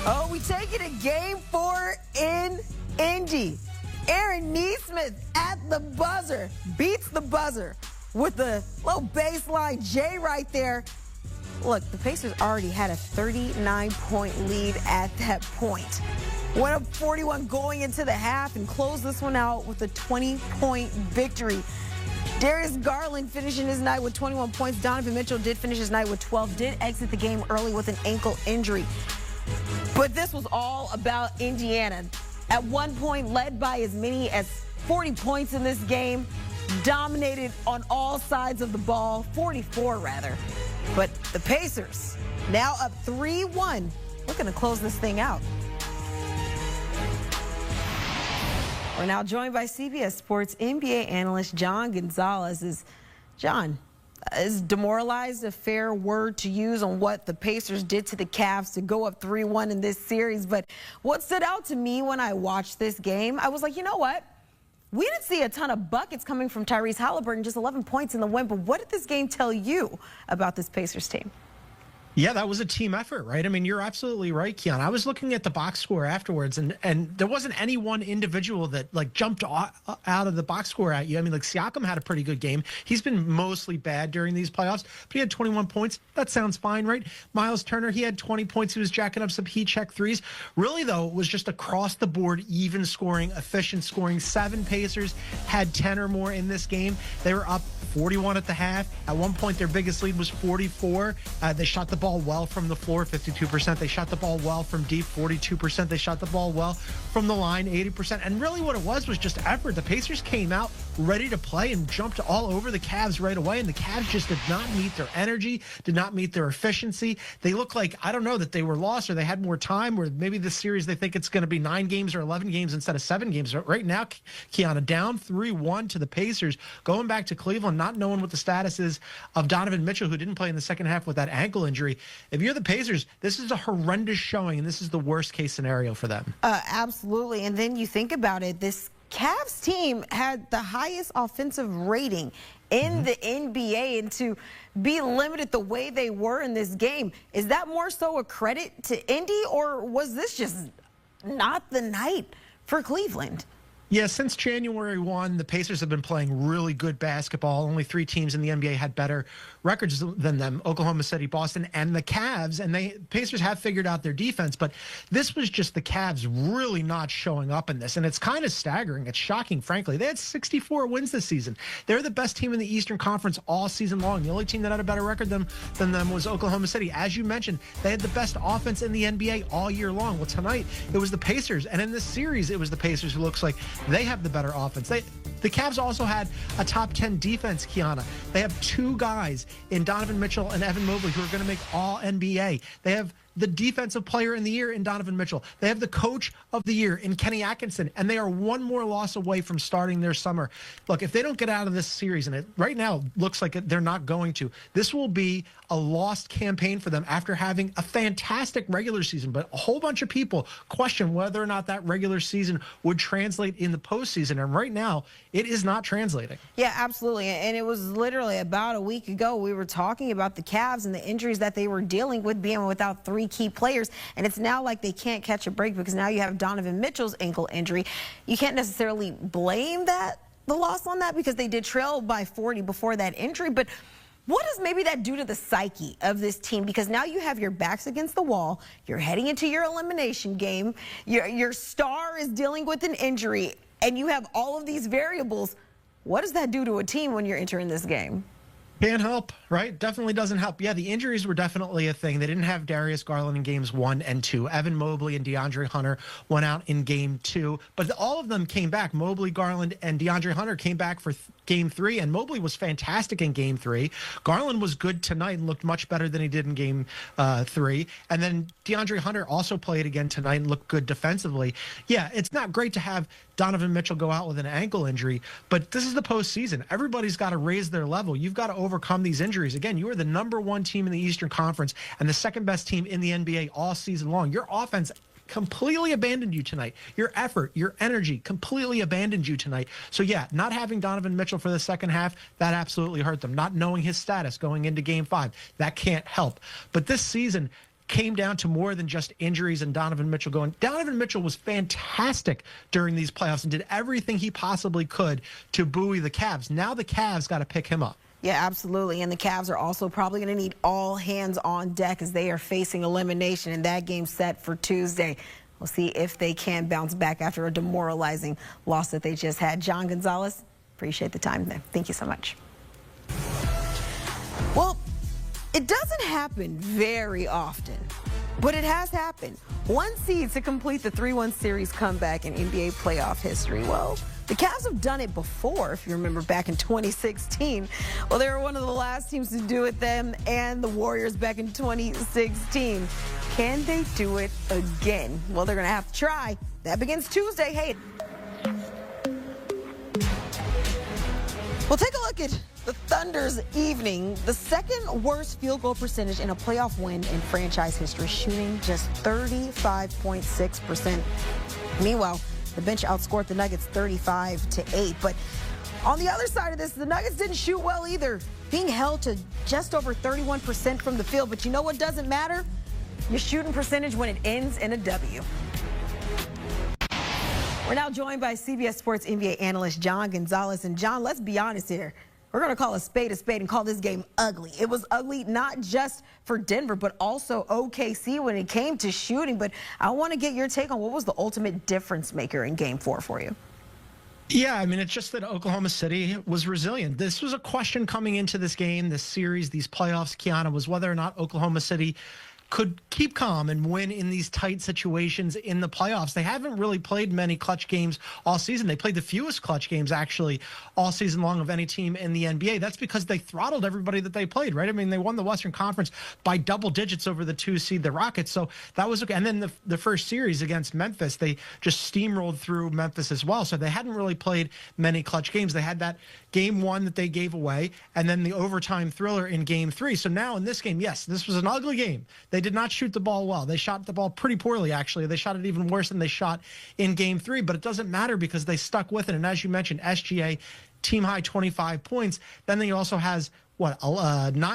Oh, we take it to game 4 in Indy. Aaron Nesmith at the buzzer, beats the buzzer with a low baseline J right there. Look, the Pacers already had a 39-point lead at that point. Went up 41 going into the half and closed this one out with a 20-point victory. Darius Garland finishing his night with 21 points. Donovan Mitchell did finish his night with 12, did exit the game early with an ankle injury. But this was all about Indiana. At one point, led by as many as 40 points in this game, dominated on all sides of the ball, 44 rather. But the Pacers, now up 3-1, looking to close this thing out. We're now joined by CBS Sports NBA analyst John Gonzalez. John, is demoralized a fair word to use on what the Pacers did to the Cavs to go up 3-1 in this series? But what stood out to me when I watched this game, I was like, you know what? We didn't see a ton of buckets coming from Tyrese Halliburton, just 11 points in the win. But what did this game tell you about this Pacers team? Yeah, that was a team effort, right? I mean, you're absolutely right, Keon. I was looking at the box score afterwards, and there wasn't any one individual that, like, jumped out of the box score at you. I mean, like, Siakam had a pretty good game. He's been mostly bad during these playoffs, but he had 21 points. That sounds fine, right? Miles Turner, he had 20 points. He was jacking up some heat check threes. Really, though, it was just across the board, even scoring, efficient scoring. 7 Pacers had 10 or more in this game. They were up 41 at the half. At one point, their biggest lead was 44. They shot the ball well from the floor, 52%. They shot the ball well from deep, 42%. They shot the ball well from the line, 80%. And really what it was just effort. The Pacers came out ready to play and jumped all over the Cavs right away. And the Cavs just did not meet their energy, did not meet their efficiency. They look like, I don't know, that they were lost or they had more time, or maybe this series they think it's going to be 9 games or 11 games instead of 7 games. But right now, Kiana, down 3-1 to the Pacers, going back to Cleveland, not knowing what the status is of Donovan Mitchell, who didn't play in the second half with that ankle injury. If you're the Pacers, this is a horrendous showing, and this is the worst case scenario for them. Absolutely. And then you think about it, this Cavs team had the highest offensive rating in the NBA, and to be limited the way they were in this game, is that more so a credit to Indy, or was this just not the night for Cleveland? Yeah, since January 1, the Pacers have been playing really good basketball. Only 3 teams in the NBA had better records than them: Oklahoma City, Boston, and the Cavs. And Pacers have figured out their defense, but this was just the Cavs really not showing up in this. And it's kind of staggering. It's shocking, frankly. They had 64 wins this season. They're the best team in the Eastern Conference all season long. The only team that had a better record than them was Oklahoma City. As you mentioned, they had the best offense in the NBA all year long. Well, tonight, it was the Pacers. And in this series, it was the Pacers who looks like they have the better offense. The Cavs also had a top 10 defense, Kiana. They have 2 guys in Donovan Mitchell and Evan Mobley who are going to make all NBA. They have the defensive player in the year in Donovan Mitchell. They have the coach of the year in Kenny Atkinson, and they are 1 more loss away from starting their summer. Look, if they don't get out of this series, and it right now looks like they're not going to, this will be a lost campaign for them after having a fantastic regular season. But a whole bunch of people question whether or not that regular season would translate in the postseason. And right now, it is not translating. Yeah, absolutely. And it was literally about a week ago we were talking about the Cavs and the injuries that they were dealing with, being without 3 key players. And it's now like they can't catch a break because now you have Donovan Mitchell's ankle injury. You can't necessarily blame the loss on that, because they did trail by 40 before that injury. But what does maybe that do to the psyche of this team? Because now you have your backs against the wall. You're heading into your elimination game. Your star is dealing with an injury, and you have all of these variables. What does that do to a team when you're entering this game? Can't help, right? Definitely doesn't help. Yeah, the injuries were definitely a thing. They didn't have Darius Garland in games 1 and 2. Evan Mobley and DeAndre Hunter went out in game 2, but all of them came back. Mobley, Garland, and DeAndre Hunter came back for game 3, and Mobley was fantastic in game 3. Garland was good tonight and looked much better than he did in game 3. And then DeAndre Hunter also played again tonight and looked good defensively. Yeah, it's not great to have Donovan Mitchell go out with an ankle injury, but this is the postseason. Everybody's got to raise their level. You've got to overcome these injuries. Again, you are the #1 team in the Eastern Conference and the 2nd best team in the NBA all season long. Your offense completely abandoned you tonight. Your effort, your energy completely abandoned you tonight. So yeah, not having Donovan Mitchell for the second half, that absolutely hurt them. Not knowing his status going into game 5, that can't help. But this season, came down to more than just injuries and Donovan Mitchell going. Donovan Mitchell was fantastic during these playoffs and did everything he possibly could to buoy the Cavs. Now the Cavs got to pick him up. Yeah, absolutely. And the Cavs are also probably going to need all hands on deck as they are facing elimination in that game set for Tuesday. We'll see if they can bounce back after a demoralizing loss that they just had. John Gonzalez, appreciate the time there. Thank you so much. Well, it doesn't happen very often, but it has happened. One seed to complete the 3-1 series comeback in NBA playoff history. Well, the Cavs have done it before, if you remember, back in 2016. Well, they were one of the last teams to do it then, and the Warriors back in 2016. Can they do it again? Well, they're going to have to try. That begins Tuesday. Hey, we'll take a look at the Thunder's evening. The second worst field goal percentage in a playoff win in franchise history, shooting just 35.6%. Meanwhile, the bench outscored the Nuggets 35-8. But on the other side of this, the Nuggets didn't shoot well either, being held to just over 31% from the field. But you know what doesn't matter? Your shooting percentage when it ends in a W. We're now joined by CBS Sports NBA analyst John Gonzalez. And John, let's be honest here. We're going to call a spade and call this game ugly. It was ugly not just for Denver, but also OKC when it came to shooting. But I want to get your take on what was the ultimate difference maker in Game 4 for you. Yeah, I mean, it's just that Oklahoma City was resilient. This was a question coming into this game, this series, these playoffs, Kiana, was whether or not Oklahoma City could keep calm and win in these tight situations in the playoffs. They haven't really played many clutch games all season. They played the fewest clutch games, actually, all season long of any team in the NBA. That's because they throttled everybody that they played, right? I mean, they won the Western Conference by double digits over the 2 seed, the Rockets. So that was okay. And then the first series against Memphis, they just steamrolled through Memphis as well. So they hadn't really played many clutch games. They had that Game 1 that they gave away, and then the overtime thriller in Game 3. So now in this game, yes, this was an ugly game. They did not shoot the ball well. They shot the ball pretty poorly, actually. They shot it even worse than they shot in Game 3, but it doesn't matter because they stuck with it. And as you mentioned, SGA, team high 25 points. Then he also has, 9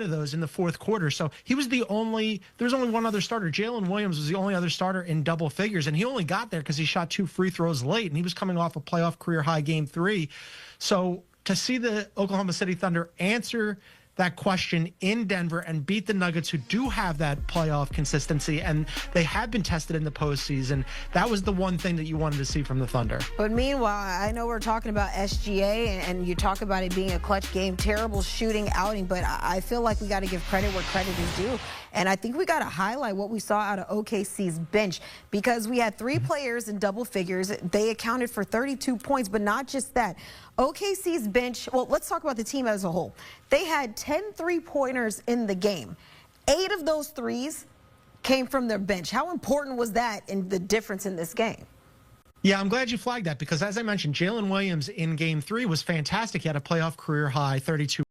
of those in the fourth quarter. So he was there's only one other starter. Jalen Williams was the only other starter in double figures, and he only got there because he shot 2 free throws late, and he was coming off a playoff career high Game 3. So to see the Oklahoma City Thunder answer that question in Denver and beat the Nuggets, who do have that playoff consistency, and they have been tested in the postseason. That was the one thing that you wanted to see from the Thunder. But meanwhile, I know we're talking about SGA, and you talk about it being a clutch game, terrible shooting outing, but I feel like we got to give credit where credit is due. And I think we got to highlight what we saw out of OKC's bench, because we had 3 players in double figures. They accounted for 32 points, but not just that. OKC's bench, well, let's talk about the team as a whole. They had 10 3-pointers in the game. 8 of those threes came from their bench. How important was that in the difference in this game? Yeah, I'm glad you flagged that because, as I mentioned, Jalen Williams in Game 3 was fantastic. He had a playoff career high 32